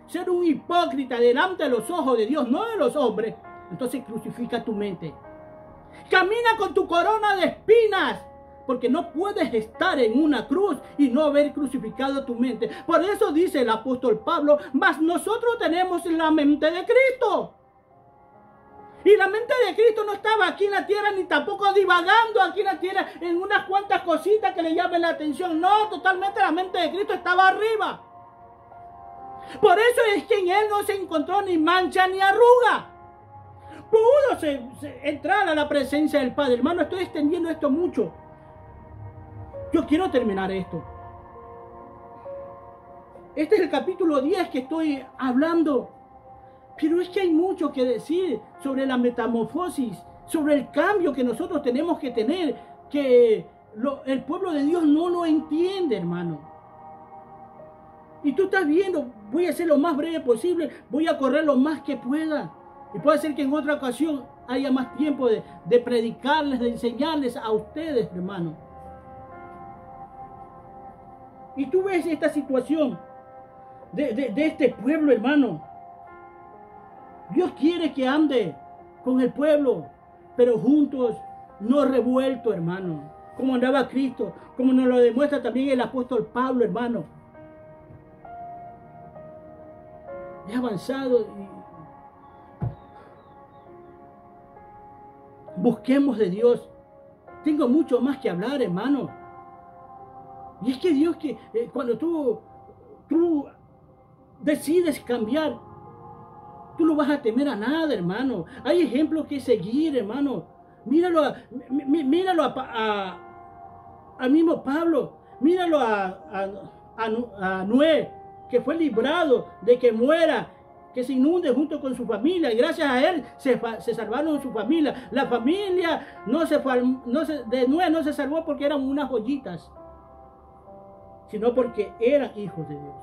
ser un hipócrita delante de los ojos de Dios, no de los hombres, entonces crucifica tu mente. Camina con tu corona de espinas, porque no puedes estar en una cruz y no haber crucificado tu mente. Por eso dice el apóstol Pablo, mas nosotros tenemos la mente de Cristo. Y la mente de Cristo no estaba aquí en la tierra, ni tampoco divagando aquí en la tierra en unas cuantas cositas que le llamen la atención. No, totalmente la mente de Cristo estaba arriba. Por eso es que en Él no se encontró ni mancha ni arruga. Pudo entrar a la presencia del Padre. Hermano, estoy extendiendo esto mucho. Yo quiero terminar esto. Este es el capítulo 10 que estoy hablando. Pero es que hay mucho que decir sobre la metamorfosis, sobre el cambio que nosotros tenemos que tener, que el pueblo de Dios no lo entiende, hermano. Y tú estás viendo, voy a hacer lo más breve posible, voy a correr lo más que pueda. Y puede ser que en otra ocasión haya más tiempo de predicarles, de enseñarles a ustedes, hermano. Y tú ves esta situación de este pueblo, hermano. Dios quiere que ande con el pueblo, pero juntos, no revueltos, hermano. Como andaba Cristo, como nos lo demuestra también el apóstol Pablo, hermano. He avanzado y busquemos de Dios. Tengo mucho más que hablar, hermano. Y es que Dios, cuando tú decides cambiar, tú no vas a temer a nada, hermano. Hay ejemplos que seguir, hermano. Míralo al mismo Pablo. Míralo a Noé, que fue librado de que muera, que se inunde junto con su familia. Y gracias a él se salvaron su familia. La familia de Noé no se salvó porque eran unas joyitas, sino porque eran hijos de Dios,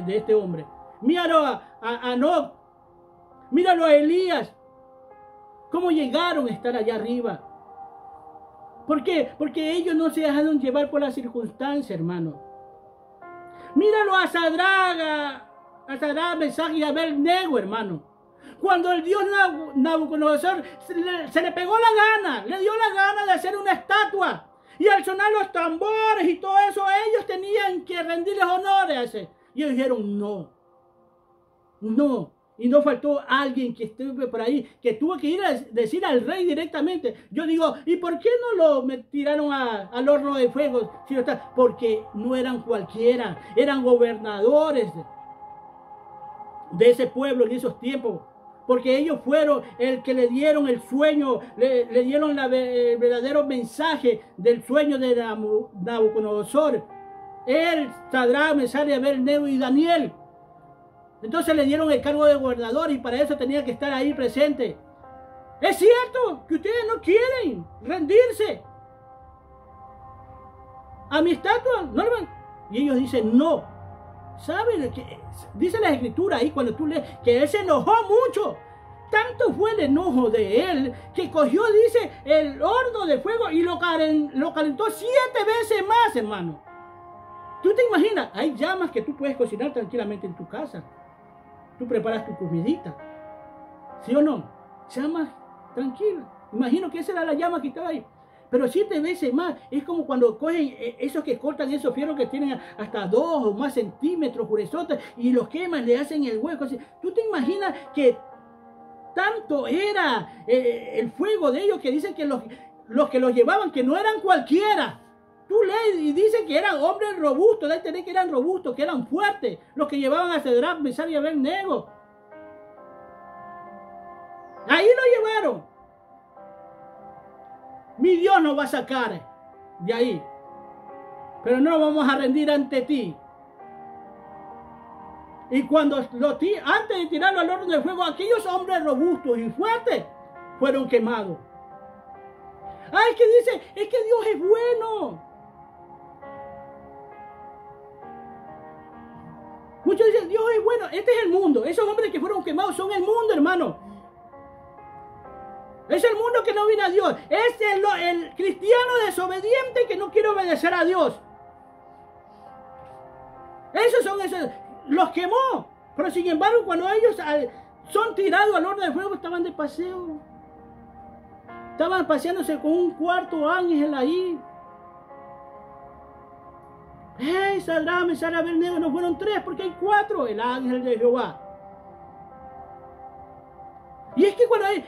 de este hombre. Míralo a Enoc, míralo a Elías, cómo llegaron a estar allá arriba. ¿Por qué? Porque ellos no se dejaron llevar por las circunstancias, hermano. Míralo a Sadrach, Mesach y Abednego, hermano. Cuando el dios Nabucodonosor se le pegó la gana, le dio la gana de hacer una estatua. Y al sonar los tambores y todo eso, ellos tenían que rendirles honores a ese. Y ellos dijeron no. No. Y no faltó alguien que estuvo por ahí, que tuvo que ir a decir al rey directamente. Yo digo, ¿y por qué no lo tiraron al horno de fuego? Porque no eran cualquiera, eran gobernadores de ese pueblo en esos tiempos. Porque ellos fueron el que le dieron el sueño, le dieron el verdadero mensaje del sueño de Nabucodonosor. Él, Sadrach, Mesach y Abednego y Daniel. Entonces le dieron el cargo de gobernador y para eso tenía que estar ahí presente. Es cierto que ustedes no quieren rendirse a mi estatua, ¿no? Y ellos dicen no. ¿Saben? Dice la escritura ahí cuando tú lees que él se enojó mucho. Tanto fue el enojo de él que cogió, dice, el horno de fuego y lo calentó 7 veces más, hermano. ¿Tú te imaginas? Hay llamas que tú puedes cocinar tranquilamente en tu casa. Tú preparas tu comidita. ¿Sí o no? Llamas tranquilas. Imagino que esa era la llama que estaba ahí. Pero 7 veces más. Es como cuando cogen esos que cortan esos fierros que tienen hasta 2 o más centímetros gruesotes y los queman, le hacen el hueco. ¿Tú te imaginas que tanto era el fuego de ellos que dicen que los que los llevaban, que no eran cualquiera? Tú lees y dice que eran hombres robustos, de tener que eran robustos, que eran fuertes, los que llevaban a Sadrach, Mesach y Abednego. Ahí lo llevaron. Mi Dios nos va a sacar de ahí, pero no vamos a rendir ante ti. Y cuando antes de tirarlo al horno de fuego, aquellos hombres robustos y fuertes fueron quemados. Ay, que dice, es que Dios es bueno. Muchos dicen, Dios es bueno. Este es el mundo. Esos hombres que fueron quemados son el mundo, hermano. Es el mundo que no viene a Dios. Es el cristiano desobediente que no quiere obedecer a Dios. Esos son esos. Los quemó. Pero sin embargo, cuando ellos son tirados al horno de fuego, estaban de paseo. Estaban paseándose con un cuarto ángel ahí. ¡Hey, Sadrach, Mesach y Abednego! No fueron 3 porque hay 4. El ángel de Jehová. Y es que cuando hay...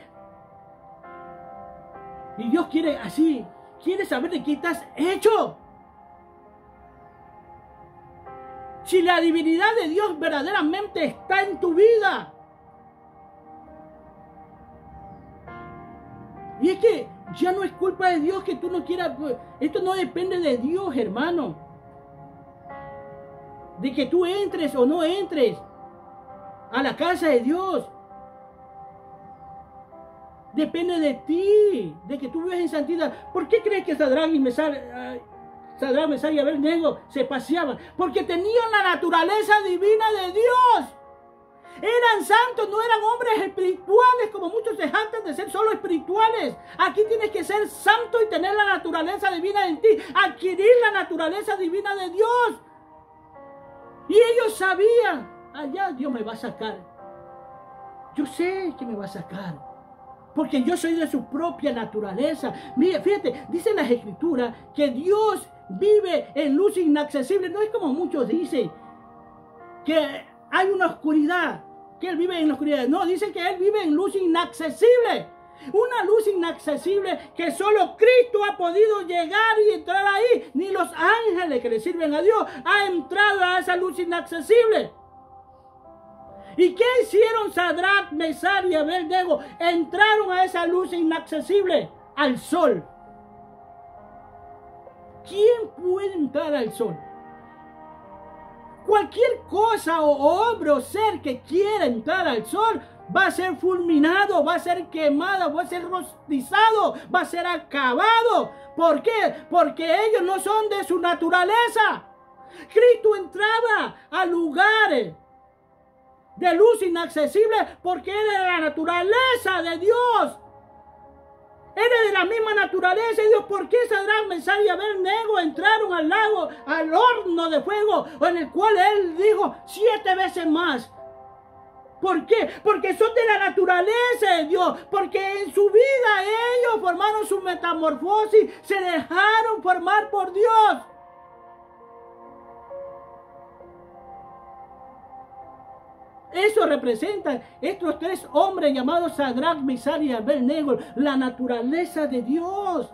Y Dios quiere así. Quiere saber de qué estás hecho. Si la divinidad de Dios verdaderamente está en tu vida. Y es que ya no es culpa de Dios que tú no quieras. Esto no depende de Dios, hermano. De que tú entres o no entres a la casa de Dios. Depende de ti, de que tú vivas en santidad. ¿Por qué crees que Sadrach, Mesach y Abednego se paseaban? Porque tenían la naturaleza divina de Dios. Eran santos, no eran hombres espirituales como muchos se jactan de ser solo espirituales. Aquí tienes que ser santo y tener la naturaleza divina en ti. Adquirir la naturaleza divina de Dios. Y ellos sabían, allá Dios me va a sacar. Yo sé que me va a sacar, porque yo soy de su propia naturaleza. Mire, fíjate, dice las Escrituras que Dios vive en luz inaccesible. No es como muchos dicen, que hay una oscuridad, que Él vive en la oscuridad. No, dice que Él vive en luz inaccesible. Una luz inaccesible que solo Cristo ha podido llegar y entrar ahí. Ni los ángeles que le sirven a Dios han entrado a esa luz inaccesible. ¿Y qué hicieron Sadrach, Mesach y Abednego? Entraron a esa luz inaccesible, al sol. ¿Quién puede entrar al sol? Cualquier cosa o hombre o ser que quiera entrar al sol va a ser fulminado, va a ser quemado, va a ser rostizado, va a ser acabado. ¿Por qué? Porque ellos no son de su naturaleza. Cristo entraba a lugares de luz inaccesible porque era de la naturaleza de Dios. Era de la misma naturaleza de Dios. ¿Por qué Sadrach, Mesach y Abednego entraron al lago, al horno de fuego, en el cual Él dijo 7 veces más? ¿Por qué? Porque son de la naturaleza de Dios. Porque en su vida ellos formaron su metamorfosis, se dejaron formar por Dios. Eso representa estos 3 hombres llamados Sadrach, Mesach y Abednego, la naturaleza de Dios.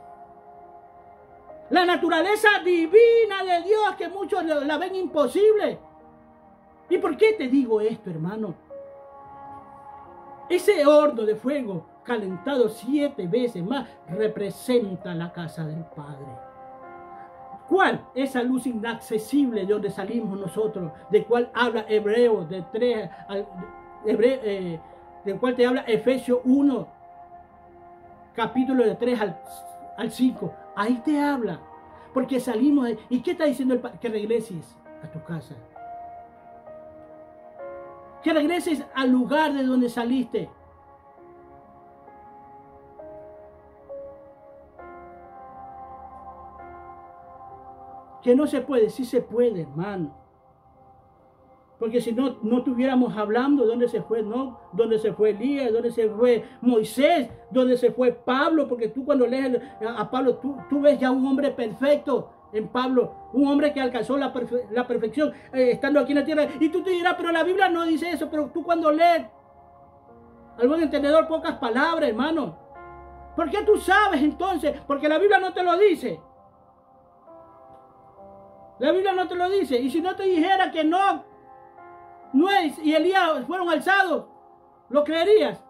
La naturaleza divina de Dios que muchos la ven imposible. ¿Y por qué te digo esto, hermano? Ese horno de fuego calentado 7 veces más representa la casa del Padre. ¿Cuál? Esa luz inaccesible de donde salimos nosotros, de cual habla Hebreos, del cual te habla Efesios 1, capítulo de 3 al 5. Ahí te habla, porque salimos de... ¿Y qué está diciendo el Padre? Que regreses a tu casa. Que regreses al lugar de donde saliste. Que no se puede, sí se puede, hermano. Porque si no, no estuviéramos hablando dónde se fue, ¿no? Dónde se fue Elías, dónde se fue Moisés, dónde se fue Pablo. Porque tú cuando lees a Pablo, tú ves ya un hombre perfecto en Pablo. Un hombre que alcanzó la perfección estando aquí en la tierra. Y tú te dirás, pero la Biblia no dice eso. Pero tú cuando lees, al buen entendedor, pocas palabras, hermano. ¿Por qué tú sabes entonces? Porque la Biblia no te lo dice. La Biblia no te lo dice. Y si no te dijera que Noé y Elías fueron alzados, ¿lo creerías?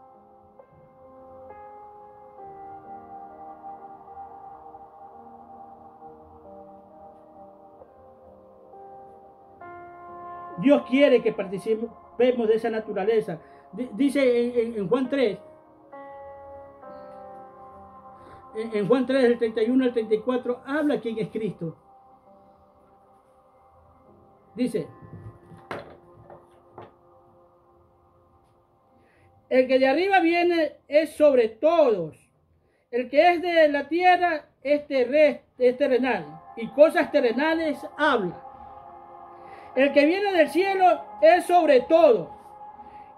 Dios quiere que participemos de esa naturaleza. Dice en Juan 3, en Juan 3, del 31 al 34, habla quién es Cristo. Dice, el que de arriba viene es sobre todos. El que es de la tierra es terrenal, y cosas terrenales habla. El que viene del cielo es sobre todo.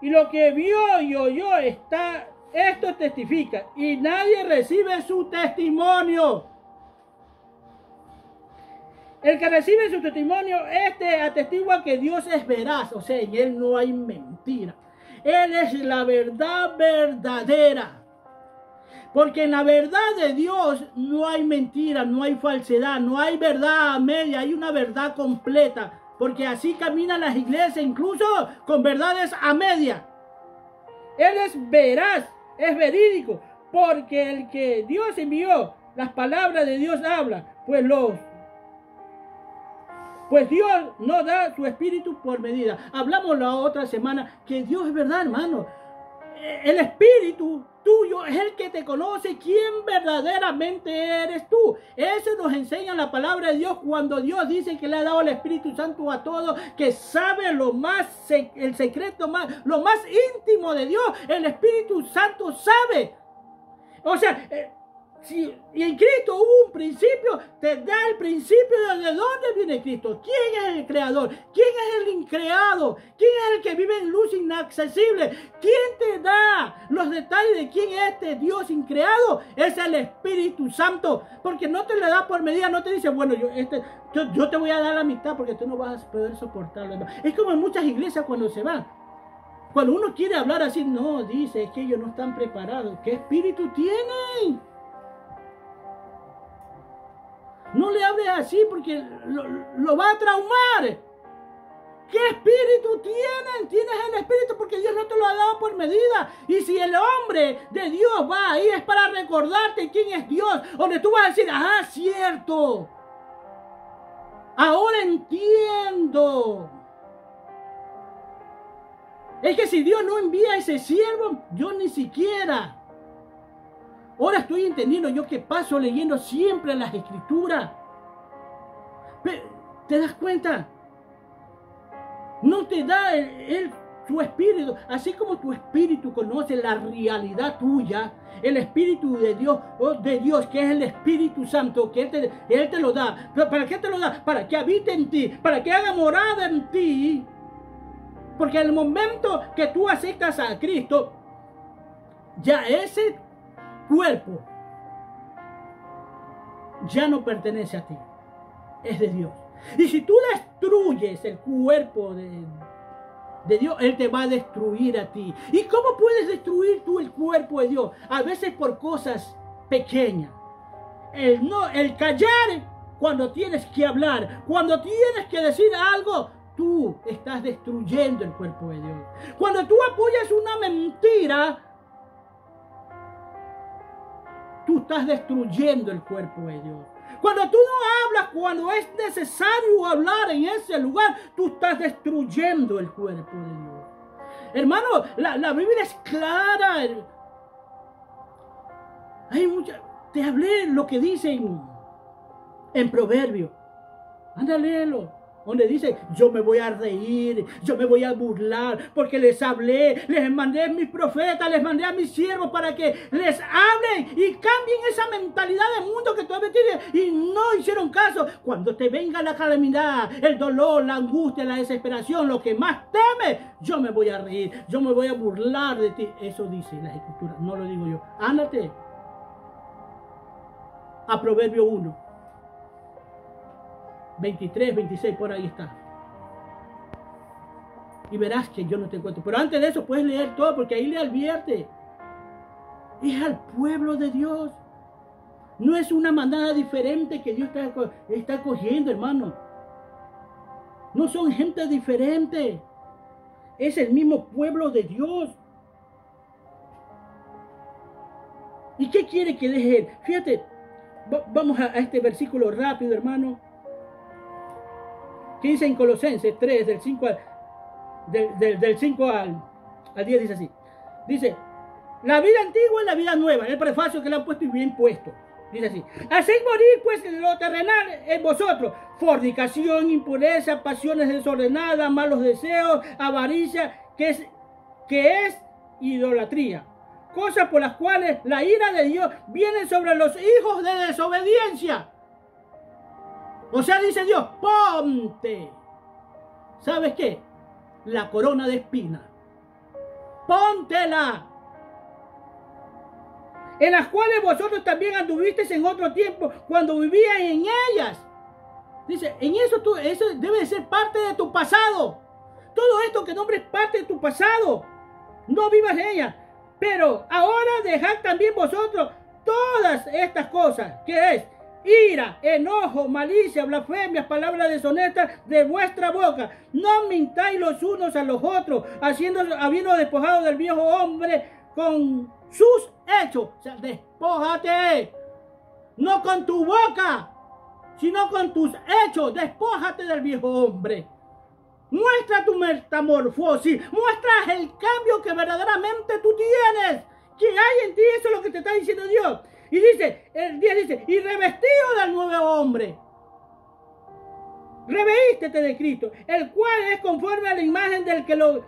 Y lo que vio y oyó esto testifica, y nadie recibe su testimonio. El que recibe su testimonio, atestigua que Dios es veraz, o sea, en Él no hay mentira. Él es la verdad verdadera. Porque en la verdad de Dios no hay mentira, no hay falsedad, no hay verdad a media, hay una verdad completa. Porque así caminan las iglesias, incluso con verdades a media. Él es veraz, es verídico, porque el que Dios envió, las palabras de Dios habla, pues Dios no da su espíritu por medida. Hablamos la otra semana que Dios es verdad, hermano. El espíritu tuyo es el que te conoce quién verdaderamente eres tú. Eso nos enseña la palabra de Dios cuando Dios dice que le ha dado el Espíritu Santo a todos, que sabe el secreto lo más íntimo de Dios. El Espíritu Santo sabe. O sea, y en Cristo hubo un principio, te da el principio de dónde viene Cristo. ¿Quién es el creador? ¿Quién es el increado? ¿Quién es el que vive en luz inaccesible? ¿Quién te da los detalles de quién es este Dios increado? Es el Espíritu Santo, porque no te le da por medida, no te dice, bueno, yo te voy a dar la mitad porque tú no vas a poder soportarlo. Es como en muchas iglesias cuando se van. Cuando uno quiere hablar así, no, dice, es que ellos no están preparados. ¿Qué espíritu tienen? No le hables así porque lo va a traumar. ¿Qué espíritu tienen? Tienes el espíritu porque Dios no te lo ha dado por medida. Y si el hombre de Dios va ahí es para recordarte quién es Dios. Donde tú vas a decir, ah, cierto. Ahora entiendo. Es que si Dios no envía a ese siervo, yo ni siquiera. Ahora estoy entendiendo yo que paso leyendo siempre las escrituras. ¿Te das cuenta? No te da su espíritu. Así como tu espíritu conoce la realidad tuya, el espíritu de Dios, que es el Espíritu Santo, que Él te lo da. ¿Para qué te lo da? Para que habite en ti, para que haga morada en ti. Porque en el momento que tú aceptas a Cristo, ya ese cuerpo ya no pertenece a ti, es de Dios. Y si tú destruyes el cuerpo de Dios, Él te va a destruir a ti. ¿Y cómo puedes destruir tú el cuerpo de Dios? A veces por cosas pequeñas. El callar cuando tienes que hablar, cuando tienes que decir algo, tú estás destruyendo el cuerpo de Dios. Cuando tú apoyas una mentira, tú estás destruyendo el cuerpo de Dios. Cuando tú no hablas, cuando es necesario hablar en ese lugar, tú estás destruyendo el cuerpo de Dios. Hermano, la Biblia es clara. Te hablé lo que dice en Proverbios. Anda a leerlo. Donde dice, yo me voy a reír, yo me voy a burlar, porque les hablé, les mandé a mis profetas, les mandé a mis siervos para que les hablen y cambien esa mentalidad del mundo que todavía tienen y no hicieron caso. Cuando te venga la calamidad, el dolor, la angustia, la desesperación, lo que más temes, yo me voy a reír, yo me voy a burlar de ti. Eso dice la Escritura, no lo digo yo. Ándate a Proverbio 1. 23, 26, por ahí está. Y verás que yo no te encuentro. Pero antes de eso puedes leer todo, porque ahí le advierte. Es al pueblo de Dios. No es una manada diferente que Dios está cogiendo, hermano. No son gente diferente. Es el mismo pueblo de Dios. ¿Y qué quiere que deje? Fíjate, vamos a este versículo rápido, hermano. Que dice en Colosenses 3, del 5 al 10, dice así. Dice, la vida antigua y la vida nueva. El prefacio que le han puesto y bien puesto. Dice así. Hacéis morir pues lo terrenal en vosotros. Fornicación, impureza, pasiones desordenadas, malos deseos, avaricia, que es idolatría. Cosas por las cuales la ira de Dios viene sobre los hijos de desobediencia. O sea, dice Dios, ponte. ¿Sabes qué? La corona de espinas. Póntela. En las cuales vosotros también anduvisteis en otro tiempo cuando vivíais en ellas. Dice, en eso debe de ser parte de tu pasado. Todo esto que nombres parte de tu pasado. No vivas en ellas. Pero ahora dejad también vosotros todas estas cosas. ¿Qué es? Ira, enojo, malicia, blasfemias, palabras deshonestas de vuestra boca. No mintáis los unos a los otros, habiendo despojado del viejo hombre con sus hechos. O sea, despójate. No con tu boca, sino con tus hechos. Despójate del viejo hombre. Muestra tu metamorfosis. Muestra el cambio que verdaderamente tú tienes. Que hay en ti, eso es lo que te está diciendo Dios. Y dice, el 10 dice, y revestido del nuevo hombre. Revístete de Cristo, el cual es conforme a la imagen del que lo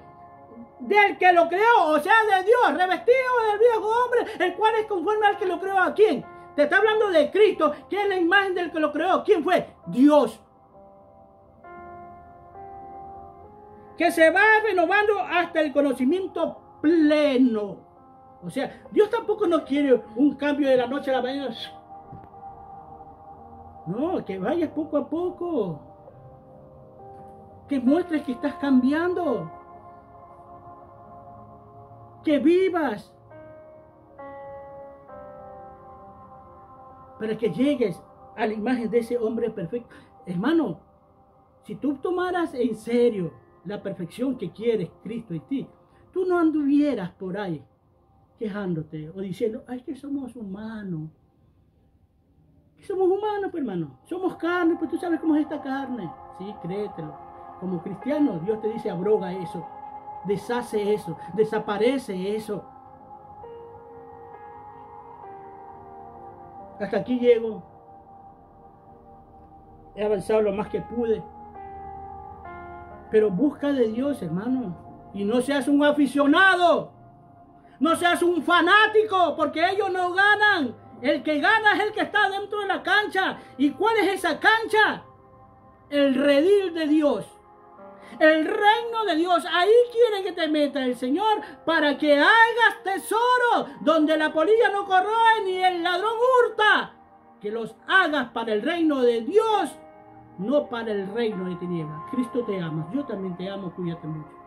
creó, o sea, de Dios. Revestido del viejo hombre, el cual es conforme al que lo creó. ¿A quién? Te está hablando de Cristo, que es la imagen del que lo creó. ¿Quién fue? Dios. Que se va renovando hasta el conocimiento pleno. O sea, Dios tampoco no quiere un cambio de la noche a la mañana. No, que vayas poco a poco. Que muestres que estás cambiando. Que vivas. Para que llegues a la imagen de ese hombre perfecto. Hermano, si tú tomaras en serio la perfección que quiere Cristo en ti, tú no anduvieras por ahí quejándote o diciendo, ay, que somos humanos. Somos humanos, pues, hermano. Somos carne, pues tú sabes cómo es esta carne. Sí, créetelo. Como cristiano, Dios te dice, abroga eso, deshace eso, desaparece eso. Hasta aquí llego. He avanzado lo más que pude. Pero busca de Dios, hermano. Y no seas un aficionado. No seas un fanático, porque ellos no ganan. El que gana es el que está dentro de la cancha. ¿Y cuál es esa cancha? El redil de Dios. El reino de Dios. Ahí quiere que te meta el Señor para que hagas tesoro donde la polilla no corroe ni el ladrón hurta. Que los hagas para el reino de Dios, no para el reino de tinieblas. Cristo te ama. Yo también te amo. Cuídate mucho.